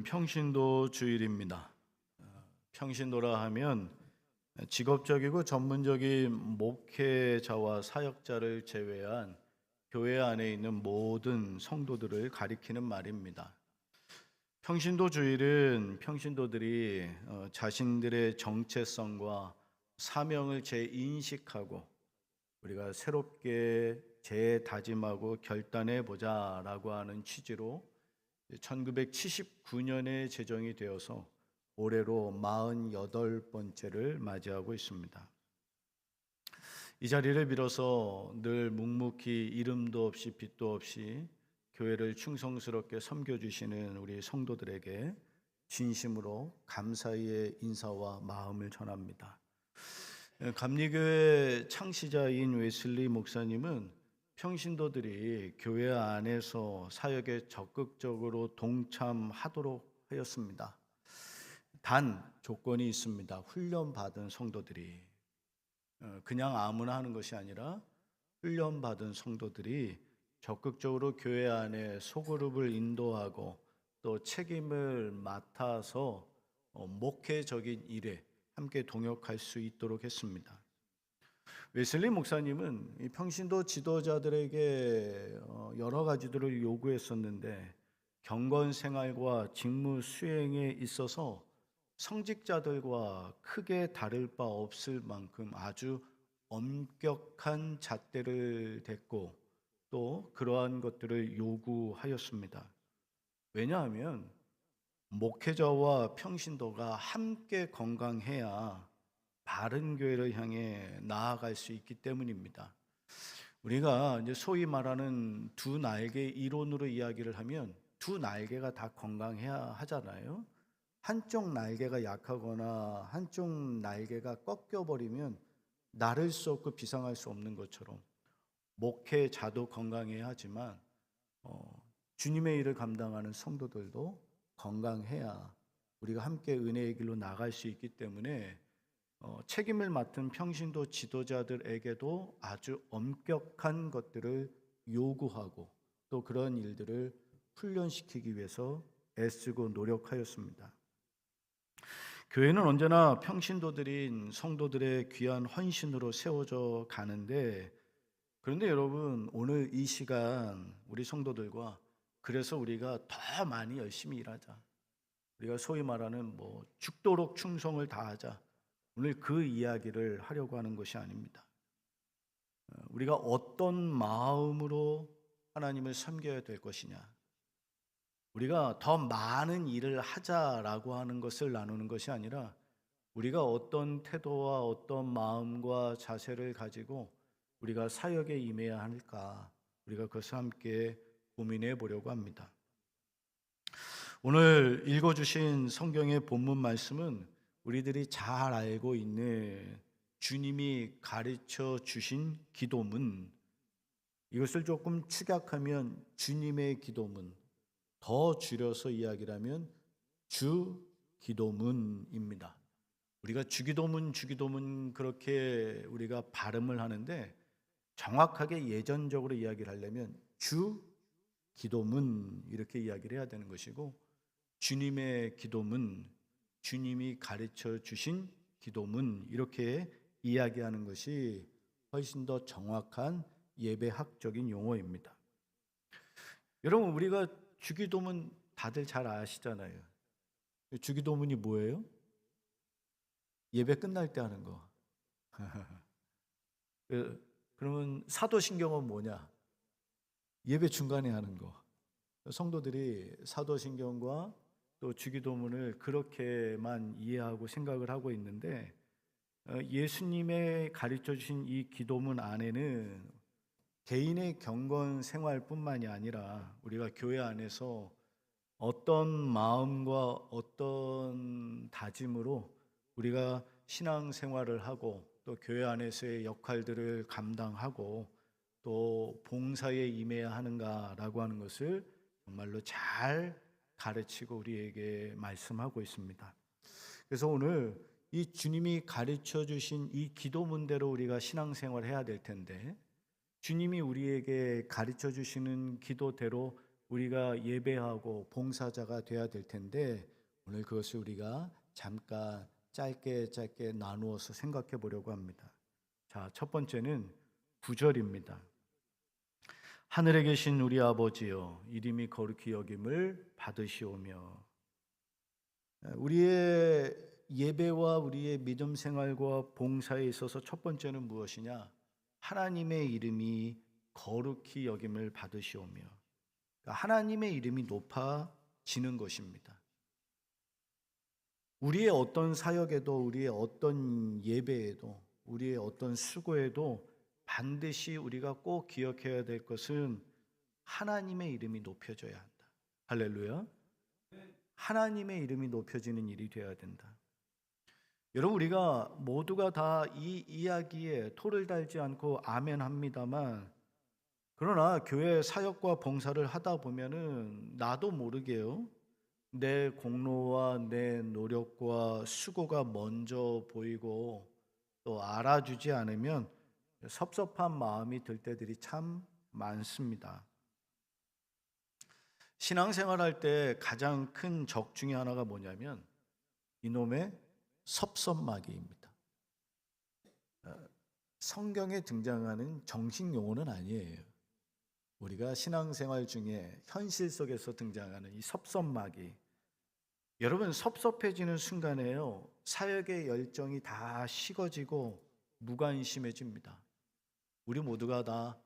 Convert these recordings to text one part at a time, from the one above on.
평신도 주일입니다. 평신도라 하면 직업적이고 전문적인 목회자와 사역자를 제외한 교회 안에 있는 모든 성도들을 가리키는 말입니다. 평신도 주일은 평신도들이 자신들의 정체성과 사명을 재인식하고 우리가 새롭게 재다짐하고 결단해 보자라고 하는 취지로 1979년에 제정이 되어서 올해로 48번째를 맞이하고 있습니다. 이 자리를 빌어서 늘 묵묵히 이름도 없이 빛도 없이 교회를 충성스럽게 섬겨주시는 우리 성도들에게 진심으로 감사의 인사와 마음을 전합니다. 감리교회 창시자인 웨슬리 목사님은 평신도들이 교회 안에서 사역에 적극적으로 동참하도록 하였습니다. 단 조건이 있습니다. 훈련받은 성도들이, 그냥 아무나 하는 것이 아니라 훈련받은 성도들이 적극적으로 교회 안에 소그룹을 인도하고 또 책임을 맡아서 목회적인 일에 함께 동역할 수 있도록 했습니다. 웨슬리 목사님은 이 평신도 지도자들에게 여러 가지들을 요구했었는데 경건 생활과 직무 수행에 있어서 성직자들과 크게 다를 바 없을 만큼 아주 엄격한 잣대를 댔고 또 그러한 것들을 요구하였습니다. 왜냐하면 목회자와 평신도가 함께 건강해야 바른 교회를 향해 나아갈 수 있기 때문입니다. 우리가 이제 소위 말하는 두 날개 이론으로 이야기를 하면 두 날개가 다 건강해야 하잖아요. 한쪽 날개가 약하거나 한쪽 날개가 꺾여버리면 나를 수 없고 비상할 수 없는 것처럼 목회자도 건강해야 하지만 주님의 일을 감당하는 성도들도 건강해야 우리가 함께 은혜의 길로 나갈 수 있기 때문에 책임을 맡은 평신도 지도자들에게도 아주 엄격한 것들을 요구하고 또 그런 일들을 훈련시키기 위해서 애쓰고 노력하였습니다. 교회는 언제나 평신도들인 성도들의 귀한 헌신으로 세워져 가는데, 그런데 여러분, 오늘 이 시간 우리 성도들과 그래서 우리가 더 많이 열심히 일하자, 우리가 소위 말하는 죽도록 충성을 다하자, 오늘 그 이야기를 하려고 하는 것이 아닙니다. 우리가 어떤 마음으로 하나님을 섬겨야 될 것이냐, 우리가 더 많은 일을 하자라고 하는 것을 나누는 것이 아니라 우리가 어떤 태도와 어떤 마음과 자세를 가지고 우리가 사역에 임해야 할까, 우리가 그것을 함께 고민해 보려고 합니다. 오늘 읽어주신 성경의 본문 말씀은 우리들이 잘 알고 있는 주님이 가르쳐 주신 기도문, 이것을 조금 축약하면 주님의 기도문, 더 줄여서 이야기를 하면 주 기도문입니다. 우리가 주기도문 그렇게 우리가 발음을 하는데 정확하게 예전적으로 이야기를 하려면 주 기도문 이렇게 이야기를 해야 되는 것이고, 주님의 기도문, 주님이 가르쳐 주신 기도문 이렇게 이야기하는 것이 훨씬 더 정확한 예배학적인 용어입니다. 여러분, 우리가 주기도문 다들 잘 아시잖아요. 주기도문이 뭐예요? 예배 끝날 때 하는 거. 그러면 사도신경은 뭐냐? 예배 중간에 하는 거. 성도들이 사도신경과 또 주기도문을 그렇게만 이해하고 생각을 하고 있는데, 예수님의 가르쳐 주신 이 기도문 안에는 개인의 경건 생활뿐만이 아니라 우리가 교회 안에서 어떤 마음과 어떤 다짐으로 우리가 신앙생활을 하고 또 교회 안에서의 역할들을 감당하고 또 봉사에 임해야 하는가라고 하는 것을 정말로 잘 가르치고 우리에게 말씀하고 있습니다. 그래서 오늘 이 주님이 가르쳐 주신 이 기도문대로 우리가 신앙생활을 해야 될 텐데, 주님이 우리에게 가르쳐 주시는 기도대로 우리가 예배하고 봉사자가 돼야 될 텐데 오늘 그것을 우리가 잠깐 짧게 나누어서 생각해 보려고 합니다. 자, 첫 번째는 9절입니다. 하늘에 계신 우리 아버지여 이름이 거룩히 여김을 받으시오며. 우리의 예배와 우리의 믿음 생활과 봉사에 있어서 첫 번째는 무엇이냐? 하나님의 이름이 거룩히 여김을 받으시오며, 하나님의 이름이 높아지는 것입니다. 우리의 어떤 사역에도, 우리의 어떤 예배에도, 우리의 어떤 수고에도 반드시 우리가 꼭 기억해야 될 것은 하나님의 이름이 높여져야 한다. 할렐루야. 하나님의 이름이 높여지는 일이 되어야 된다. 여러분, 우리가 모두가 다 이 이야기에 토를 달지 않고 아멘 합니다만, 그러나 교회 사역과 봉사를 하다 보면은 나도 모르게요, 내 공로와 내 노력과 수고가 먼저 보이고 또 알아주지 않으면 섭섭한 마음이 들 때들이 참 많습니다. 신앙생활할 때 가장 큰 적 중에 하나가 뭐냐면 이놈의 섭섭마귀입니다. 성경에 등장하는 정식 용어는 아니에요. 우리가 신앙생활 중에 현실 속에서 등장하는 이 섭섭마귀. 여러분, 섭섭해지는 순간에요, 사역의 열정이 다 식어지고 무관심해집니다. 우리 모두가 다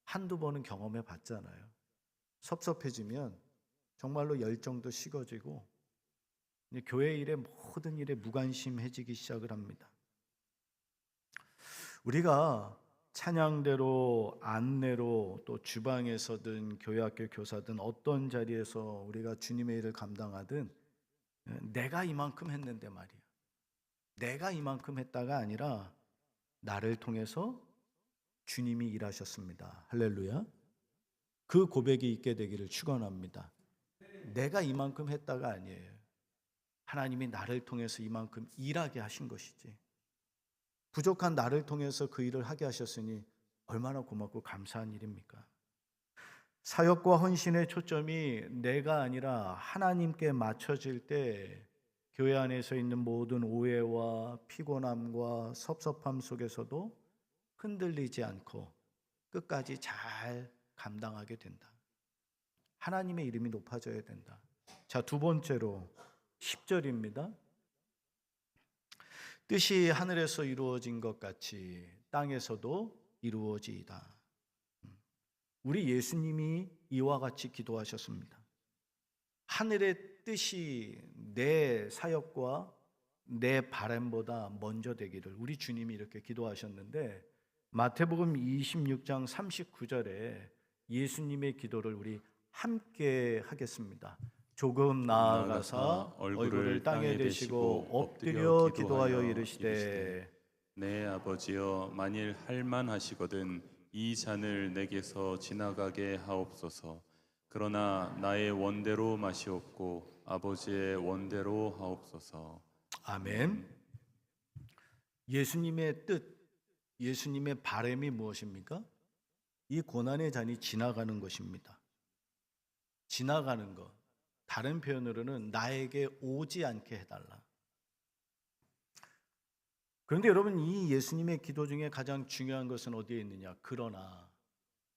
한두 번은 경험해 봤잖아요. 섭섭해지면 정말로 열정도 식어지고 교회 일에 모든 일에 무관심해지기 시작을 합니다. 우리가 찬양대로, 안내로, 또 주방에서든 교회학교 교사든 어떤 자리에서 우리가 주님의 일을 감당하든 내가 이만큼 했는데 말이야, 내가 이만큼 했다가 아니라 나를 통해서 주님이 일하셨습니다. 할렐루야. 그 고백이 있게 되기를 축원합니다. 내가 이만큼 했다가 아니에요. 하나님이 나를 통해서 이만큼 일하게 하신 것이지. 부족한 나를 통해서 그 일을 하게 하셨으니 얼마나 고맙고 감사한 일입니까? 사역과 헌신의 초점이 내가 아니라 하나님께 맞춰질 때 교회 안에서 있는 모든 오해와 피곤함과 섭섭함 속에서도 흔들리지 않고 끝까지 잘 감당하게 된다. 하나님의 이름이 높아져야 된다. 자, 두 번째로 10절입니다. 뜻이 하늘에서 이루어진 것 같이 땅에서도 이루어지이다. 우리 예수님이 이와 같이 기도하셨습니다. 하늘의 뜻이 내 사역과 내 바람보다 먼저 되기를 우리 주님이 이렇게 기도하셨는데, 마태복음 26장 39절에 예수님의 기도를 우리 함께 하겠습니다. 조금 나아가사 얼굴을 땅에 대시고 엎드려 기도하여 이르시되, 내 아버지여, 만일 할만하시거든 이 잔을 내게서 지나가게 하옵소서. 그러나 나의 원대로 마시옵고 아버지의 원대로 하옵소서. 아멘. 예수님의 뜻, 예수님의 바람이 무엇입니까? 이 고난의 잔이 지나가는 것입니다. 지나가는 것. 다른 표현으로는 나에게 오지 않게 해달라. 그런데 여러분, 이 예수님의 기도 중에 가장 중요한 것은 어디에 있느냐? 그러나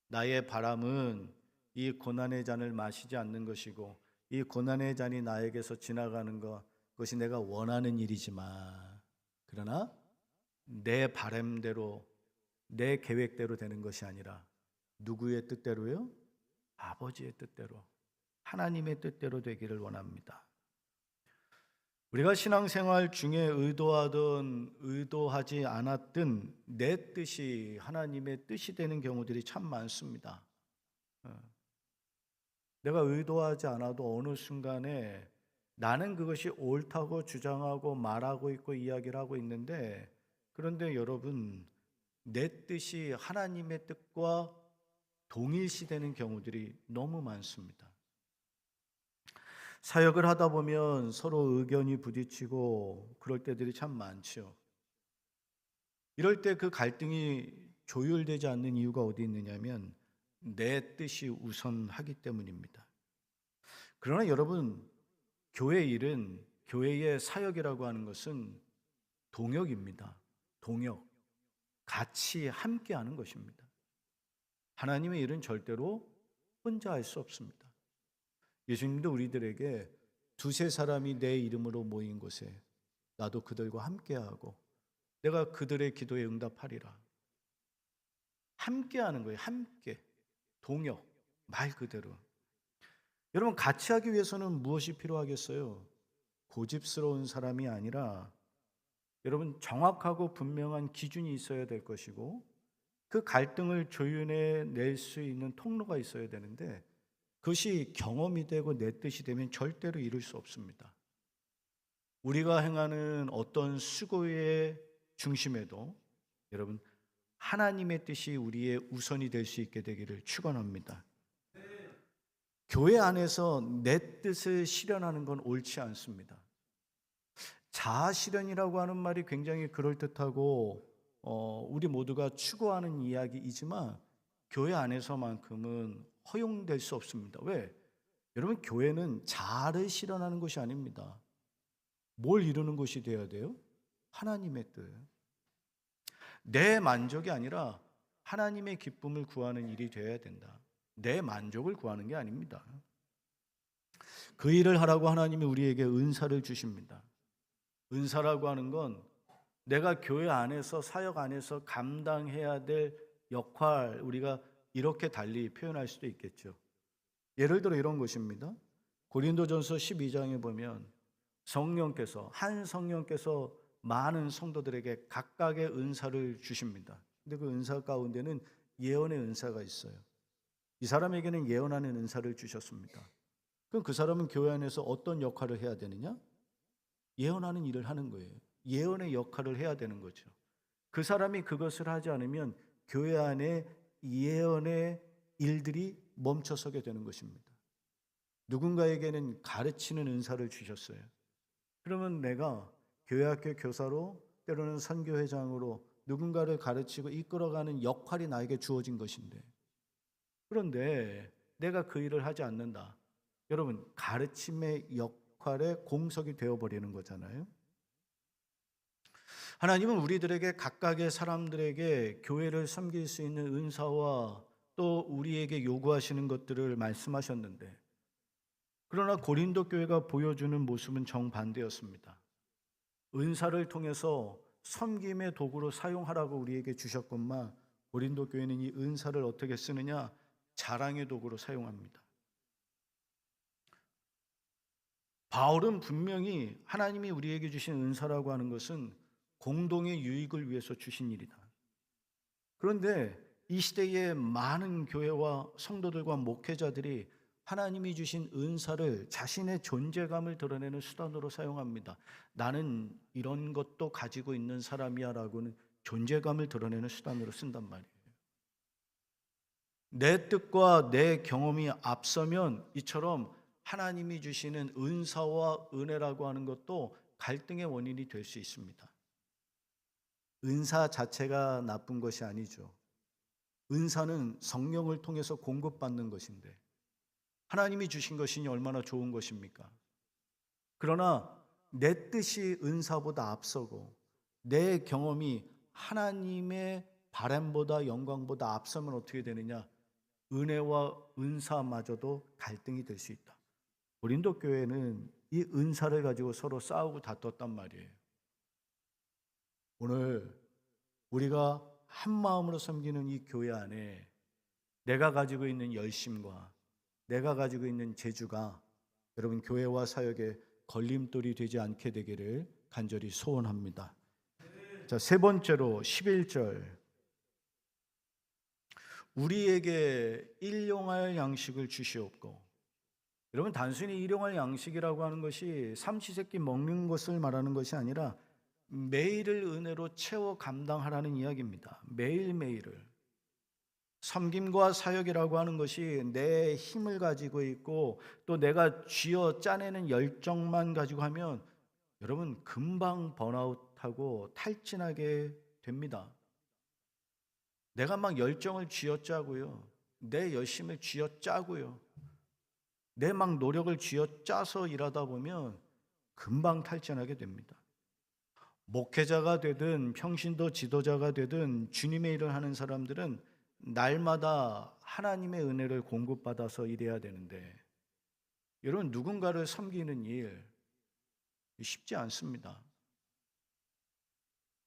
나의 바람은 이 고난의 잔을 마시지 않는 것이고, 이 고난의 잔이 나에게서 지나가는 것, 그것이 내가 원하는 일이지만, 그러나 내 바람대로, 내 계획대로 되는 것이 아니라 누구의 뜻대로요? 아버지의 뜻대로, 하나님의 뜻대로 되기를 원합니다. 우리가 신앙생활 중에 의도하든 의도하지 않았든 내 뜻이 하나님의 뜻이 되는 경우들이 참 많습니다. 내가 의도하지 않아도 어느 순간에 나는 그것이 옳다고 주장하고 말하고 있고 이야기를 하고 있는데, 그런데 여러분, 내 뜻이 하나님의 뜻과 동일시되는 경우들이 너무 많습니다. 사역을 하다 보면 서로 의견이 부딪히고 그럴 때들이 참 많죠. 이럴 때 그 갈등이 조율되지 않는 이유가 어디 있느냐면 내 뜻이 우선하기 때문입니다. 그러나 여러분, 교회 일은, 교회의 사역이라고 하는 것은 동역입니다. 동역. 같이 함께 하는 것입니다. 하나님의 일은 절대로 혼자 할 수 없습니다. 예수님도 우리들에게 두세 사람이 내 이름으로 모인 곳에 나도 그들과 함께하고 내가 그들의 기도에 응답하리라. 함께하는 거예요. 함께. 동역. 말 그대로. 여러분, 같이 하기 위해서는 무엇이 필요하겠어요? 고집스러운 사람이 아니라 여러분, 정확하고 분명한 기준이 있어야 될 것이고 그 갈등을 조율해 낼 수 있는 통로가 있어야 되는데 그것이 경험이 되고 내 뜻이 되면 절대로 이룰 수 없습니다. 우리가 행하는 어떤 수고의 중심에도 여러분, 하나님의 뜻이 우리의 우선이 될 수 있게 되기를 축원합니다. 교회 안에서 내 뜻을 실현하는 건 옳지 않습니다. 자아 실현이라고 하는 말이 굉장히 그럴듯하고 우리 모두가 추구하는 이야기이지만 교회 안에서만큼은 허용될 수 없습니다. 왜? 여러분, 교회는 자아를 실현하는 것이 아닙니다. 뭘 이루는 것이 되어야 돼요? 하나님의 뜻. 내 만족이 아니라 하나님의 기쁨을 구하는 일이 되어야 된다. 내 만족을 구하는 게 아닙니다. 그 일을 하라고 하나님이 우리에게 은사를 주십니다. 은사라고 하는 건 내가 교회 안에서, 사역 안에서 감당해야 될 역할, 우리가 이렇게 달리 표현할 수도 있겠죠. 예를 들어 이런 것입니다. 고린도전서 12장에 보면 한 성령께서 많은 성도들에게 각각의 은사를 주십니다. 근데 그 은사 가운데는 예언의 은사가 있어요. 이 사람에게는 예언하는 은사를 주셨습니다. 그럼 그 사람은 교회 안에서 어떤 역할을 해야 되느냐? 예언하는 일을 하는 거예요. 예언의 역할을 해야 되는 거죠. 그 사람이 그것을 하지 않으면 교회 안에 예언의 일들이 멈춰서게 되는 것입니다. 누군가에게는 가르치는 은사를 주셨어요. 그러면 내가 교회학교 교사로, 때로는 선교회장으로 누군가를 가르치고 이끌어가는 역할이 나에게 주어진 것인데, 그런데 내가 그 일을 하지 않는다. 여러분, 가르침의 역할에 공석이 되어버리는 거잖아요. 하나님은 우리들에게, 각각의 사람들에게 교회를 섬길 수 있는 은사와 또 우리에게 요구하시는 것들을 말씀하셨는데, 그러나 고린도 교회가 보여주는 모습은 정반대였습니다. 은사를 통해서 섬김의 도구로 사용하라고 우리에게 주셨건만 고린도 교회는 이 은사를 어떻게 쓰느냐? 자랑의 도구로 사용합니다. 바울은 분명히 하나님이 우리에게 주신 은사라고 하는 것은 공동의 유익을 위해서 주신 일이다. 그런데 이 시대의 많은 교회와 성도들과 목회자들이 하나님이 주신 은사를 자신의 존재감을 드러내는 수단으로 사용합니다. 나는 이런 것도 가지고 있는 사람이야 라고는 존재감을 드러내는 수단으로 쓴단 말이에요. 내 뜻과 내 경험이 앞서면 이처럼 하나님이 주시는 은사와 은혜라고 하는 것도 갈등의 원인이 될 수 있습니다. 은사 자체가 나쁜 것이 아니죠. 은사는 성령을 통해서 공급받는 것인데 하나님이 주신 것이니 얼마나 좋은 것입니까? 그러나 내 뜻이 은사보다 앞서고 내 경험이 하나님의 바람보다, 영광보다 앞서면 어떻게 되느냐? 은혜와 은사마저도 갈등이 될 수 있다. 고린도 교회는 이 은사를 가지고 서로 싸우고 다퉜단 말이에요. 오늘 우리가 한 마음으로 섬기는 이 교회 안에 내가 가지고 있는 열심과 내가 가지고 있는 재주가 여러분 교회와 사역에 걸림돌이 되지 않게 되기를 간절히 소원합니다. 자, 세 번째로 11절. 우리에게 일용할 양식을 주시옵고. 여러분, 단순히 일용할 양식이라고 하는 것이 삼시세끼 먹는 것을 말하는 것이 아니라 매일을 은혜로 채워 감당하라는 이야기입니다. 매일매일을. 섬김과 사역이라고 하는 것이 내 힘을 가지고 있고 또 내가 쥐어 짜내는 열정만 가지고 하면 여러분 금방 번아웃하고 탈진하게 됩니다. 내가 막 열정을 쥐어짜고요. 내 열심을 쥐어짜고요. 내 막 노력을 쥐어짜서 일하다 보면 금방 탈진하게 됩니다. 목회자가 되든 평신도 지도자가 되든 주님의 일을 하는 사람들은 날마다 하나님의 은혜를 공급받아서 일해야 되는데, 여러분, 누군가를 섬기는 일 쉽지 않습니다.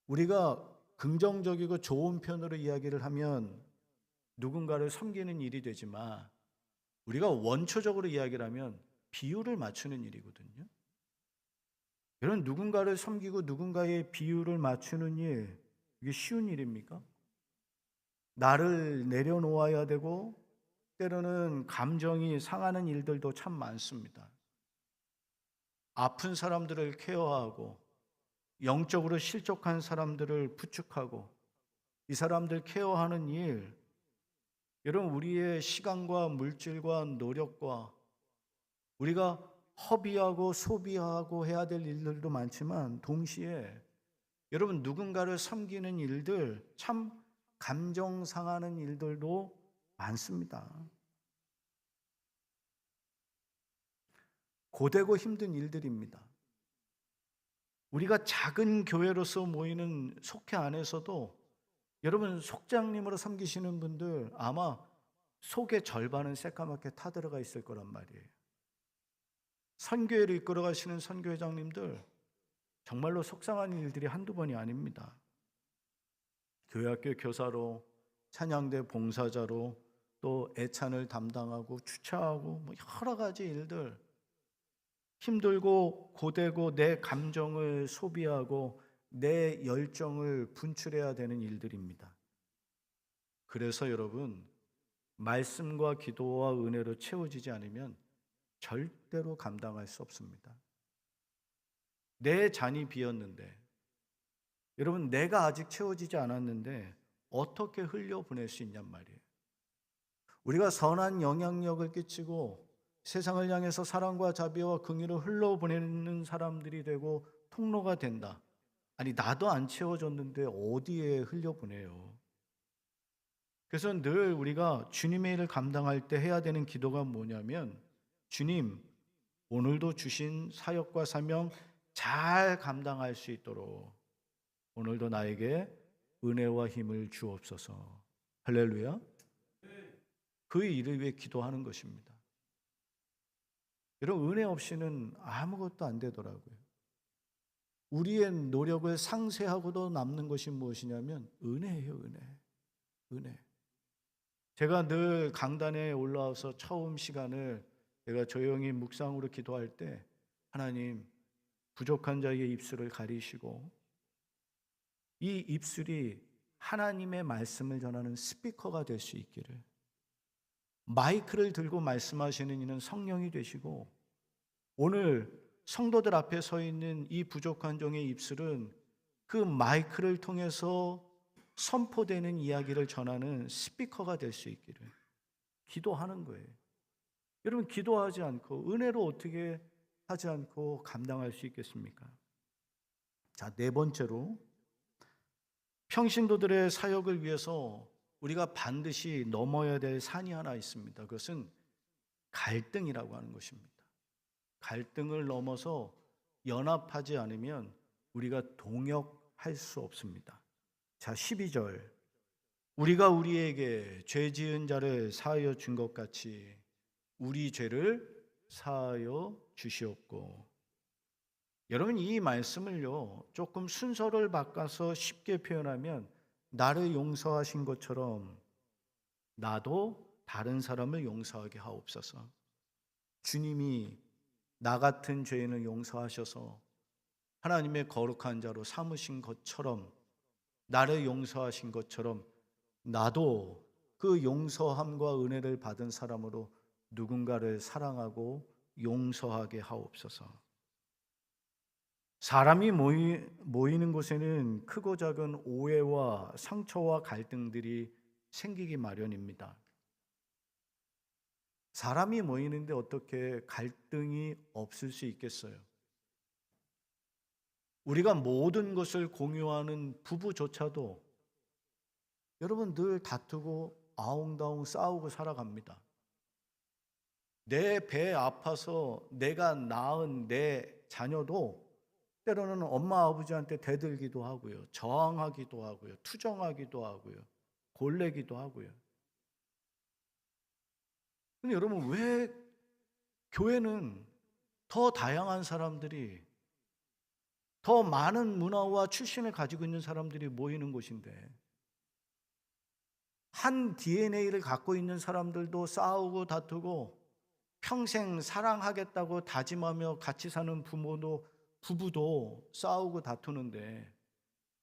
우리가 긍정적이고 좋은 편으로 이야기를 하면 누군가를 섬기는 일이 되지만, 우리가 원초적으로 이야기를 하면 비유를 맞추는 일이거든요. 여러분, 누군가를 섬기고 누군가의 비유를 맞추는 일, 이게 쉬운 일입니까? 나를 내려놓아야 되고 때로는 감정이 상하는 일들도 참 많습니다. 아픈 사람들을 케어하고 영적으로 실족한 사람들을 부축하고 이 사람들 케어하는 일, 여러분, 우리의 시간과 물질과 노력과 우리가 허비하고 소비하고 해야 될 일들도 많지만, 동시에 여러분, 누군가를 섬기는 일들, 참 감정 상하는 일들도 많습니다. 고되고 힘든 일들입니다. 우리가 작은 교회로서 모이는 속회 안에서도 여러분, 속장님으로 섬기시는 분들 아마 속의 절반은 새까맣게 타들어가 있을 거란 말이에요. 선교회를 이끌어 가시는 선교회장님들, 정말로 속상한 일들이 한두 번이 아닙니다. 교회학교 교사로, 찬양대 봉사자로, 또 애찬을 담당하고 주차하고 뭐 여러 가지 일들, 힘들고 고되고 내 감정을 소비하고 내 열정을 분출해야 되는 일들입니다. 그래서 여러분, 말씀과 기도와 은혜로 채워지지 않으면 절대로 감당할 수 없습니다. 내 잔이 비었는데, 여러분, 내가 아직 채워지지 않았는데 어떻게 흘려보낼 수 있냔 말이에요. 우리가 선한 영향력을 끼치고 세상을 향해서 사랑과 자비와 긍휼을 흘러보내는 사람들이 되고 통로가 된다. 아니, 나도 안 채워졌는데 어디에 흘려보내요? 그래서 늘 우리가 주님의 일을 감당할 때 해야 되는 기도가 뭐냐면, 주님, 오늘도 주신 사역과 사명 잘 감당할 수 있도록 오늘도 나에게 은혜와 힘을 주옵소서. 할렐루야. 그 일을 위해 기도하는 것입니다. 여러분, 은혜 없이는 아무것도 안 되더라고요. 우리의 노력을 상쇄하고도 남는 것이 무엇이냐면 은혜예요. 은혜. 제가 늘 강단에 올라와서 처음 시간을 제가 조용히 묵상으로 기도할 때, 하나님, 부족한 자의 입술을 가리시고 이 입술이 하나님의 말씀을 전하는 스피커가 될 수 있기를, 마이크를 들고 말씀하시는 이는 성령이 되시고, 오늘 성도들 앞에 서 있는 이 부족한 종의 입술은 그 마이크를 통해서 선포되는 이야기를 전하는 스피커가 될 수 있기를 기도하는 거예요. 여러분, 기도하지 않고 은혜로 어떻게 하지 않고 감당할 수 있겠습니까? 자, 네 번째로, 평신도들의 사역을 위해서 우리가 반드시 넘어야 될 산이 하나 있습니다. 그것은 갈등이라고 하는 것입니다. 갈등을 넘어서 연합하지 않으면 우리가 동역할 수 없습니다. 자, 12절. 우리가 우리에게 죄 지은 자를 사하여 준 것 같이 우리 죄를 사하여 주시옵고. 여러분, 이 말씀을요, 조금 순서를 바꿔서 쉽게 표현하면, 나를 용서하신 것처럼 나도 다른 사람을 용서하게 하옵소서. 주님이 나 같은 죄인을 용서하셔서 하나님의 거룩한 자로 삼으신 것처럼, 나를 용서하신 것처럼 나도 그 용서함과 은혜를 받은 사람으로 누군가를 사랑하고 용서하게 하옵소서. 사람이 모이는 곳에는 크고 작은 오해와 상처와 갈등들이 생기기 마련입니다. 사람이 모이는데 어떻게 갈등이 없을 수 있겠어요? 우리가 모든 것을 공유하는 부부조차도 여러분 늘 다투고 아웅다웅 싸우고 살아갑니다. 내 배 아파서 내가 낳은 내 자녀도 때로는 엄마 아버지한테 대들기도 하고요. 저항하기도 하고요. 투정하기도 하고요. 골래기도 하고요. 근데 여러분, 왜 교회는 더 다양한 사람들이, 더 많은 문화와 출신을 가지고 있는 사람들이 모이는 곳인데, 한 DNA를 갖고 있는 사람들도 싸우고 다투고 평생 사랑하겠다고 다짐하며 같이 사는 부부도 싸우고 다투는데,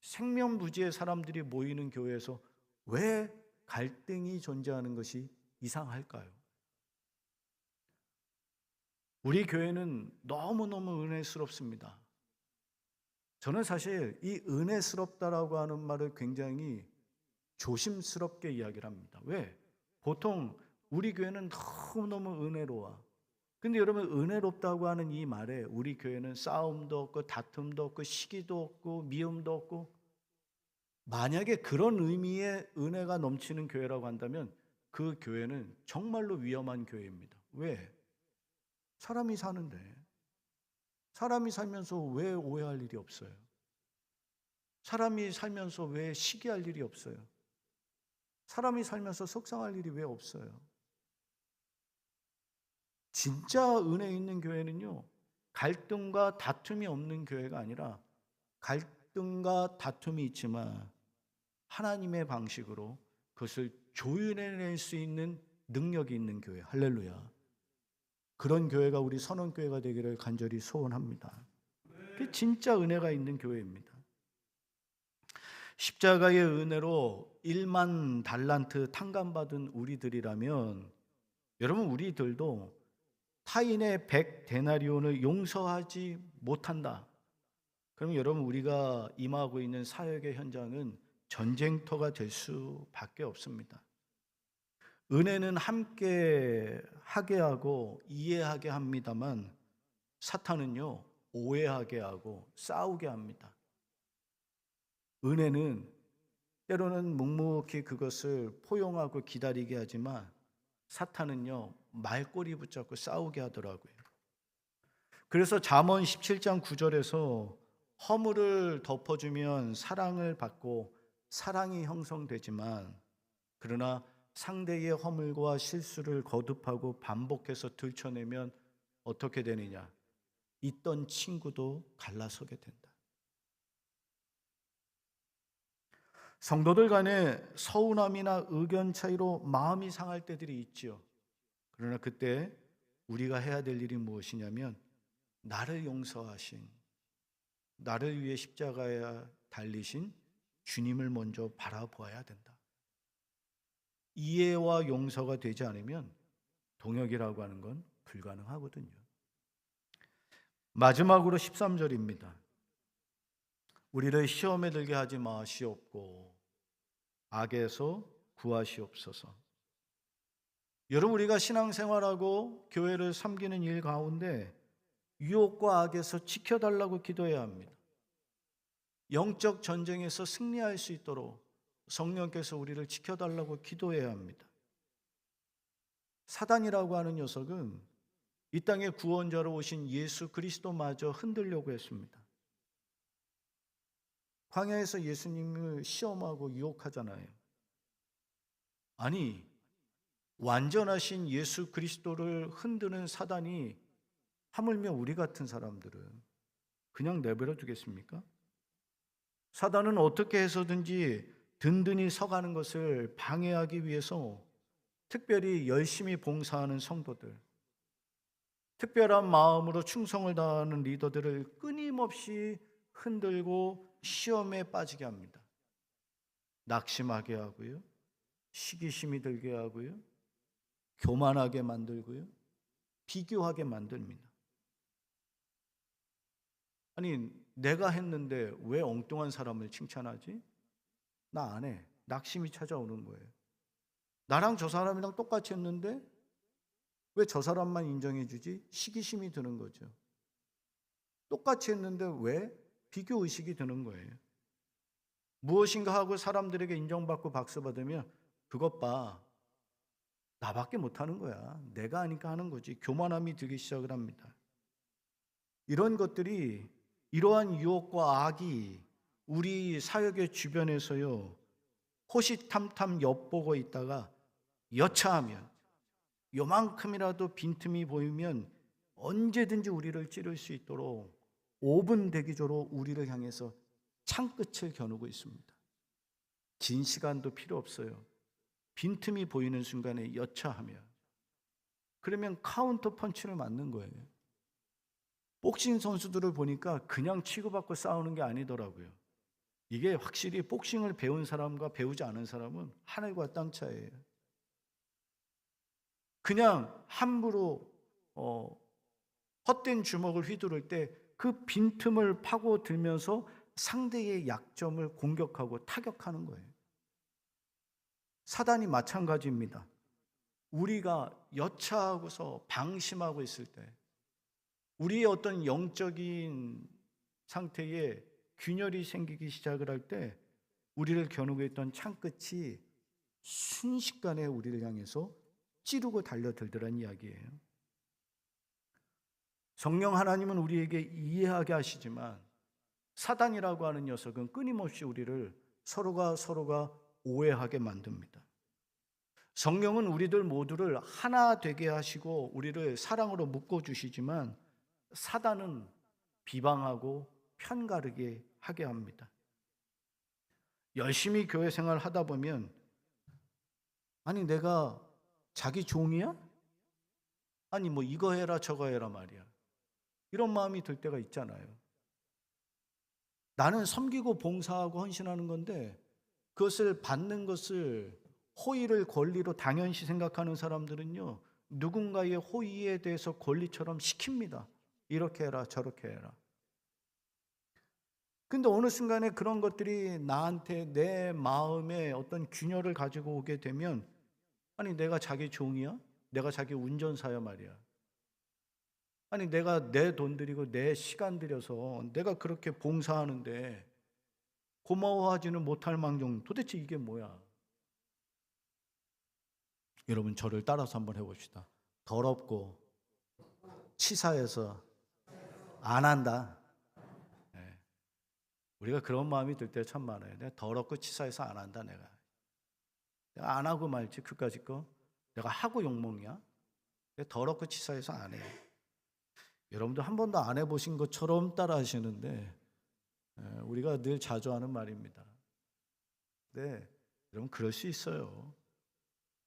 생명부지의 사람들이 모이는 교회에서 왜 갈등이 존재하는 것이 이상할까요? 우리 교회는 너무너무 은혜스럽습니다. 저는 사실 이 은혜스럽다라고 하는 말을 굉장히 조심스럽게 이야기를 합니다. 왜? 보통 우리 교회는 너무너무 은혜로워. 근데 여러분, 은혜롭다고 하는 이 말에 우리 교회는 싸움도 없고 다툼도 없고 시기도 없고 미움도 없고, 만약에 그런 의미의 은혜가 넘치는 교회라고 한다면 그 교회는 정말로 위험한 교회입니다. 왜? 사람이 사는데, 사람이 살면서 왜 오해할 일이 없어요? 사람이 살면서 왜 시기할 일이 없어요? 사람이 살면서 속상할 일이 왜 없어요? 진짜 은혜 있는 교회는요, 갈등과 다툼이 없는 교회가 아니라 갈등과 다툼이 있지만 하나님의 방식으로 그것을 조율해낼 수 있는 능력이 있는 교회. 할렐루야. 그런 교회가 우리 선원교회가 되기를 간절히 소원합니다. 그게 진짜 은혜가 있는 교회입니다. 십자가의 은혜로 1만 달란트 탕감받은 우리들이라면, 여러분, 우리들도 타인의 100데나리온을 용서하지 못한다. 그럼 여러분, 우리가 임하고 있는 사역의 현장은 전쟁터가 될 수밖에 없습니다. 은혜는 함께 하게 하고 이해하게 합니다만, 사탄은요, 오해하게 하고 싸우게 합니다. 은혜는 때로는 묵묵히 그것을 포용하고 기다리게 하지만, 사탄은요, 말꼬리 붙잡고 싸우게 하더라고요. 그래서 잠언 17장 9절에서 허물을 덮어주면 사랑을 받고 사랑이 형성되지만, 그러나 상대의 허물과 실수를 거듭하고 반복해서 들춰내면 어떻게 되느냐? 있던 친구도 갈라서게 된다. 성도들 간에 서운함이나 의견 차이로 마음이 상할 때들이 있죠. 그러나 그때 우리가 해야 될 일이 무엇이냐면, 나를 용서하신, 나를 위해 십자가에 달리신 주님을 먼저 바라보아야 된다. 이해와 용서가 되지 않으면 동역이라고 하는 건 불가능하거든요. 마지막으로 13절입니다. 우리를 시험에 들게 하지 마시옵고 악에서 구하시옵소서. 여러분, 우리가 신앙생활하고 교회를 섬기는 일 가운데 유혹과 악에서 지켜달라고 기도해야 합니다. 영적 전쟁에서 승리할 수 있도록 성령께서 우리를 지켜달라고 기도해야 합니다. 사단이라고 하는 녀석은 이 땅의 구원자로 오신 예수 그리스도마저 흔들려고 했습니다. 광야에서 예수님을 시험하고 유혹하잖아요. 아니, 완전하신 예수 그리스도를 흔드는 사단이 하물며 우리 같은 사람들은 그냥 내버려 두겠습니까? 사단은 어떻게 해서든지 든든히 서가는 것을 방해하기 위해서 특별히 열심히 봉사하는 성도들, 특별한 마음으로 충성을 다하는 리더들을 끊임없이 흔들고 시험에 빠지게 합니다. 낙심하게 하고요, 시기심이 들게 하고요, 교만하게 만들고요, 비교하게 만듭니다. 아니, 내가 했는데 왜 엉뚱한 사람을 칭찬하지? 나 안 해. 낙심이 찾아오는 거예요. 나랑 저 사람이랑 똑같이 했는데 왜 저 사람만 인정해 주지? 시기심이 드는 거죠. 똑같이 했는데 왜? 비교의식이 드는 거예요. 무엇인가 하고 사람들에게 인정받고 박수 받으면 그것 봐, 나밖에 못하는 거야. 내가 하니까 하는 거지. 교만함이 들기 시작을 합니다. 이런 것들이, 이러한 유혹과 악이 우리 사역의 주변에서요, 호시탐탐 엿보고 있다가 여차하면, 요만큼이라도 빈틈이 보이면 언제든지 우리를 찌를 수 있도록 5분 대기조로 우리를 향해서 창끝을 겨누고 있습니다. 긴 시간도 필요 없어요. 빈틈이 보이는 순간에 여차하면, 그러면 카운터 펀치를 맞는 거예요. 복싱 선수들을 보니까 그냥 치고받고 싸우는 게 아니더라고요. 이게 확실히 복싱을 배운 사람과 배우지 않은 사람은 하늘과 땅 차이예요. 그냥 함부로 헛된 주먹을 휘두를 때 그 빈틈을 파고들면서 상대의 약점을 공격하고 타격하는 거예요. 사단이 마찬가지입니다. 우리가 여차하고서 방심하고 있을 때, 우리의 어떤 영적인 상태에 균열이 생기기 시작을 할 때, 우리를 겨누고 있던 창끝이 순식간에 우리를 향해서 찌르고 달려들더란 이야기예요. 성령 하나님은 우리에게 이해하게 하시지만 사단이라고 하는 녀석은 끊임없이 우리를 서로가 오해하게 만듭니다. 성령은 우리들 모두를 하나 되게 하시고 우리를 사랑으로 묶어주시지만 사단은 비방하고 편가르게 하게 합니다. 열심히 교회 생활 하다 보면, 아니 내가 자기 종이야? 아니 뭐 이거 해라 저거 해라 말이야. 이런 마음이 들 때가 있잖아요. 나는 섬기고 봉사하고 헌신하는 건데 그것을 받는 것을 호의를 권리로 당연시 생각하는 사람들은요, 누군가의 호의에 대해서 권리처럼 시킵니다. 이렇게 해라 저렇게 해라. 근데 어느 순간에 그런 것들이 나한테, 내 마음에 어떤 균열을 가지고 오게 되면, 아니 내가 자기 종이야? 내가 자기 운전사야 말이야. 아니 내가 내 돈 들이고 내 시간 들여서 내가 그렇게 봉사하는데 고마워하지는 못할 망정, 도대체 이게 뭐야? 여러분 저를 따라서 한번 해봅시다. 더럽고 치사해서 안 한다. 네. 우리가 그런 마음이 들 때 참 많아요. 내가 더럽고 치사해서 안 한다. 내가 안 하고 말지 그까짓 거. 내가 하고 욕먹냐? 내가 더럽고 치사해서 안 해. 여러분도 한 번도 안 해보신 것처럼 따라 하시는데, 우리가 늘 자주 하는 말입니다. 네, 여러분 그럴 수 있어요.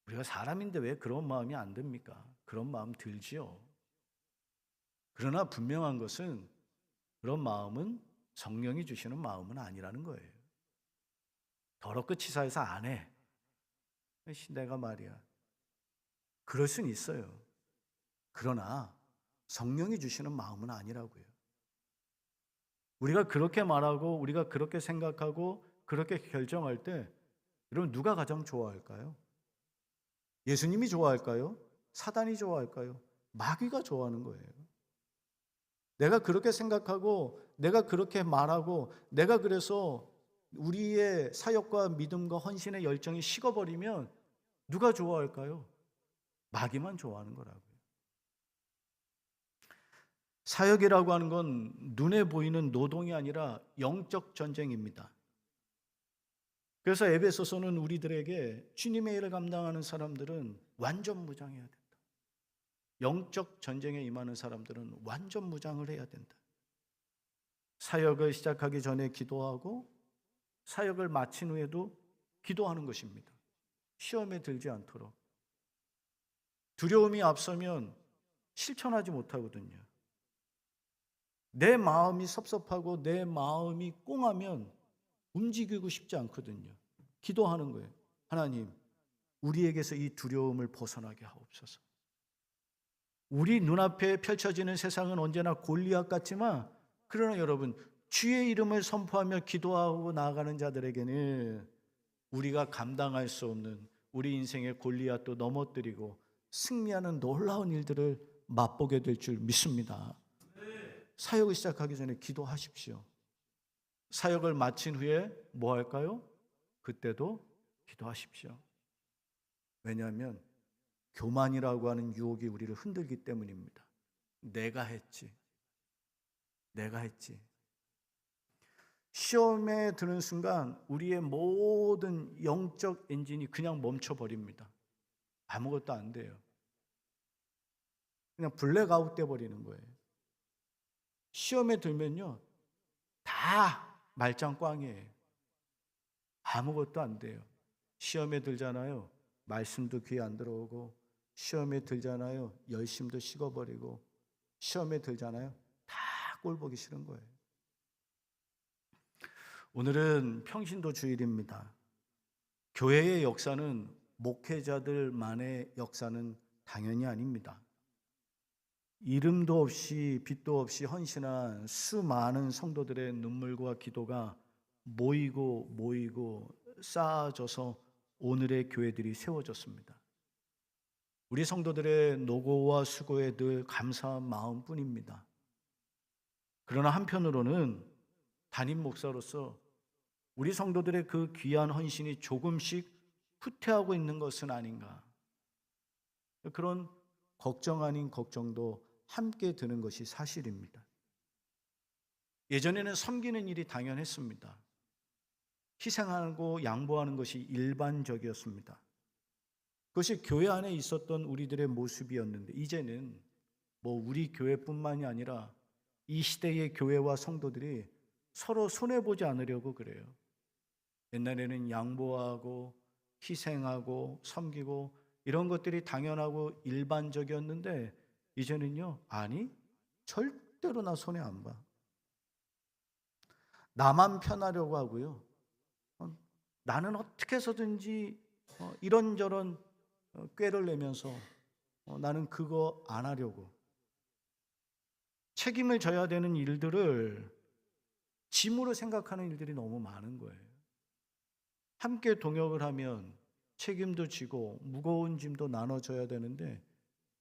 우리가 사람인데 왜 그런 마음이 안 듭니까? 그런 마음 들지요. 그러나 분명한 것은 그런 마음은 성령이 주시는 마음은 아니라는 거예요. 더럽고 치사해서 안 해. 내가 말이야. 그럴 수는 있어요. 그러나 성령이 주시는 마음은 아니라고요. 우리가 그렇게 말하고 우리가 그렇게 생각하고 그렇게 결정할 때, 여러분 누가 가장 좋아할까요? 예수님이 좋아할까요? 사단이 좋아할까요? 마귀가 좋아하는 거예요. 내가 그렇게 생각하고 내가 그렇게 말하고 내가 그래서 우리의 사역과 믿음과 헌신의 열정이 식어버리면 누가 좋아할까요? 마귀만 좋아하는 거라고요. 사역이라고 하는 건 눈에 보이는 노동이 아니라 영적 전쟁입니다. 그래서 에베소서는 우리들에게 주님의 일을 감당하는 사람들은 완전 무장해야 된다. 영적 전쟁에 임하는 사람들은 완전 무장을 해야 된다. 사역을 시작하기 전에 기도하고 사역을 마친 후에도 기도하는 것입니다. 시험에 들지 않도록. 두려움이 앞서면 실천하지 못하거든요. 내 마음이 섭섭하고 내 마음이 꽁하면 움직이고 싶지 않거든요. 기도하는 거예요. 하나님, 우리에게서 이 두려움을 벗어나게 하옵소서. 우리 눈앞에 펼쳐지는 세상은 언제나 골리앗 같지만, 그러나 여러분, 주의 이름을 선포하며 기도하고 나아가는 자들에게는 우리가 감당할 수 없는 우리 인생의 골리앗도 넘어뜨리고 승리하는 놀라운 일들을 맛보게 될 줄 믿습니다. 사역을 시작하기 전에 기도하십시오. 사역을 마친 후에 뭐 할까요? 그때도 기도하십시오. 왜냐하면 교만이라고 하는 유혹이 우리를 흔들기 때문입니다. 내가 했지. 시험에 드는 순간 우리의 모든 영적 엔진이 그냥 멈춰버립니다. 아무것도 안 돼요. 그냥 블랙아웃 돼버리는 거예요. 시험에 들면요, 다 말짱꽝이에요. 아무것도 안 돼요. 시험에 들잖아요, 말씀도 귀에 안 들어오고, 시험에 들잖아요, 열심도 식어버리고, 시험에 들잖아요, 다 꼴 보기 싫은 거예요. 오늘은 평신도 주일입니다. 교회의 역사는 목회자들만의 역사는 당연히 아닙니다. 이름도 없이 빛도 없이 헌신한 수많은 성도들의 눈물과 기도가 모이고 쌓아져서 오늘의 교회들이 세워졌습니다. 우리 성도들의 노고와 수고에 늘 감사한 마음뿐입니다. 그러나 한편으로는 담임 목사로서 우리 성도들의 그 귀한 헌신이 조금씩 후퇴하고 있는 것은 아닌가, 그런 걱정 아닌 걱정도 함께 드는 것이 사실입니다. 예전에는 섬기는 일이 당연했습니다. 희생하고 양보하는 것이 일반적이었습니다. 그것이 교회 안에 있었던 우리들의 모습이었는데, 이제는 우리 교회뿐만이 아니라 이 시대의 교회와 성도들이 서로 손해보지 않으려고 그래요. 옛날에는 양보하고 희생하고 섬기고 이런 것들이 당연하고 일반적이었는데, 이제는요, 아니, 절대로 나 손해 안 봐. 나만 편하려고 하고요, 나는 어떻게 해서든지 이런저런 꾀를 내면서 나는 그거 안 하려고, 책임을 져야 되는 일들을 짐으로 생각하는 일들이 너무 많은 거예요. 함께 동역을 하면 책임도 지고 무거운 짐도 나눠져야 되는데,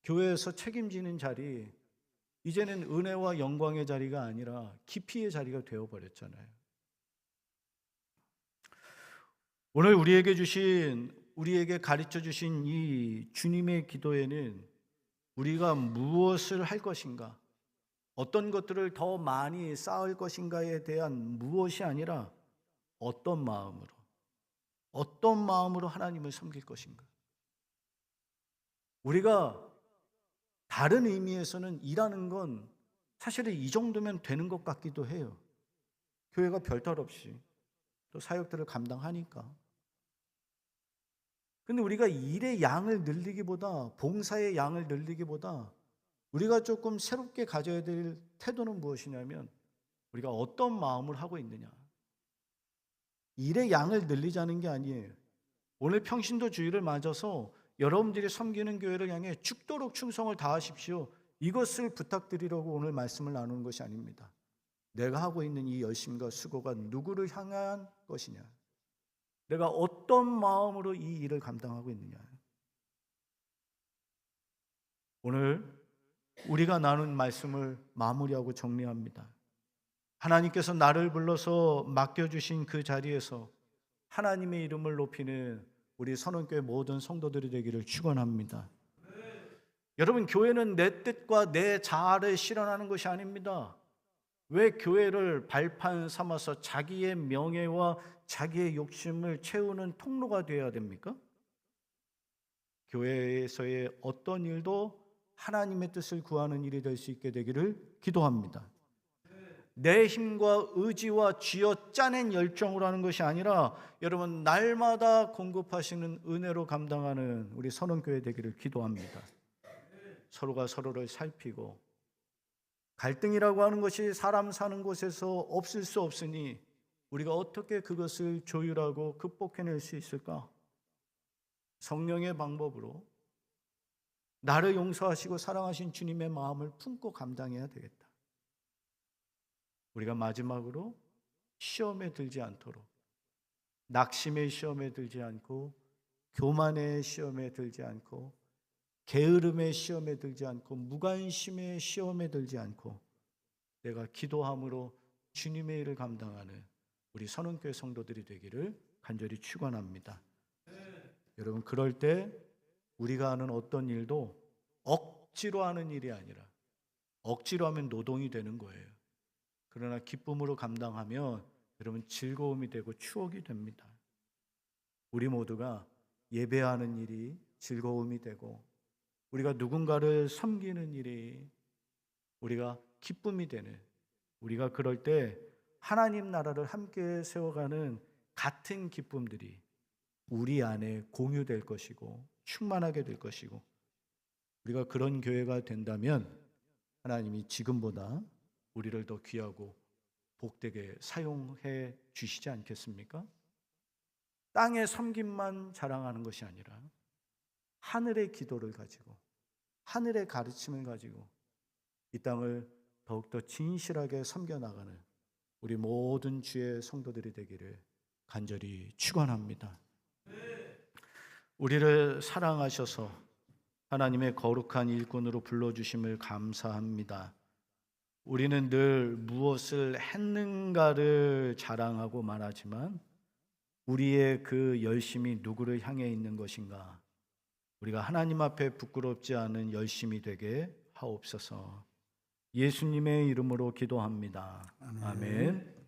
교회에서 책임지는 자리, 이제는 은혜와 영광의 자리가 아니라 기피의 자리가 되어버렸잖아요. 오늘 우리에게 가르쳐 주신 이 주님의 기도에는 우리가 무엇을 할 것인가, 어떤 것들을 더 많이 쌓을 것인가에 대한 무엇이 아니라 어떤 마음으로 하나님을 섬길 것인가. 우리가 다른 의미에서는 일하는 건 사실은 이 정도면 되는 것 같기도 해요. 교회가 별탈 없이 또 사역들을 감당하니까. 근데 우리가 일의 양을 늘리기보다, 봉사의 양을 늘리기보다 우리가 조금 새롭게 가져야 될 태도는 무엇이냐면, 우리가 어떤 마음을 하고 있느냐. 일의 양을 늘리자는 게 아니에요. 오늘 평신도 주일을 맞아서 여러분들이 섬기는 교회를 향해 죽도록 충성을 다하십시오, 이것을 부탁드리려고 오늘 말씀을 나누는 것이 아닙니다. 내가 하고 있는 이 열심과 수고가 누구를 향한 것이냐, 내가 어떤 마음으로 이 일을 감당하고 있느냐. 오늘 우리가 나눈 말씀을 마무리하고 정리합니다. 하나님께서 나를 불러서 맡겨주신 그 자리에서 하나님의 이름을 높이는 우리 선원교회 모든 성도들이 되기를 축원합니다. 여러분, 교회는 내 뜻과 내 자아를 실현하는 것이 아닙니다. 왜 교회를 발판 삼아서 자기의 명예와 자기의 욕심을 채우는 통로가 되어야 됩니까? 교회에서의 어떤 일도 하나님의 뜻을 구하는 일이 될 수 있게 되기를 기도합니다. 내 힘과 의지와 쥐어 짜낸 열정으로 하는 것이 아니라, 여러분, 날마다 공급하시는 은혜로 감당하는 우리 선원교회 되기를 기도합니다. 서로가 서로를 살피고, 갈등이라고 하는 것이 사람 사는 곳에서 없을 수 없으니 우리가 어떻게 그것을 조율하고 극복해낼 수 있을까? 성령의 방법으로 나를 용서하시고 사랑하신 주님의 마음을 품고 감당해야 되겠다. 우리가 마지막으로 시험에 들지 않도록, 낙심의 시험에 들지 않고, 교만의 시험에 들지 않고, 게으름의 시험에 들지 않고, 무관심의 시험에 들지 않고, 내가 기도함으로 주님의 일을 감당하는 우리 선원교회 성도들이 되기를 간절히 축원합니다. 여러분, 그럴 때 우리가 하는 어떤 일도 억지로 하는 일이 아니라 억지로 하면 노동이 되는 거예요. 그러나 기쁨으로 감당하면 여러분 즐거움이 되고 추억이 됩니다. 우리 모두가 예배하는 일이 즐거움이 되고 우리가 누군가를 섬기는 일이 우리가 기쁨이 되는, 우리가 그럴 때 하나님 나라를 함께 세워가는 같은 기쁨들이 우리 안에 공유될 것이고 충만하게 될 것이고, 우리가 그런 교회가 된다면 하나님이 지금보다 우리를 더 귀하고 복되게 사용해 주시지 않겠습니까? 땅의 섬김만 자랑하는 것이 아니라 하늘의 기도를 가지고 하늘의 가르침을 가지고 이 땅을 더욱더 진실하게 섬겨나가는 우리 모든 주의 성도들이 되기를 간절히 축원합니다. 우리를 사랑하셔서 하나님의 거룩한 일꾼으로 불러주심을 감사합니다. 우리는 늘 무엇을 했는가를 자랑하고 말하지만 우리의 그 열심이 누구를 향해 있는 것인가? 우리가 하나님 앞에 부끄럽지 않은 열심이 되게 하옵소서. 예수님의 이름으로 기도합니다. 아멘.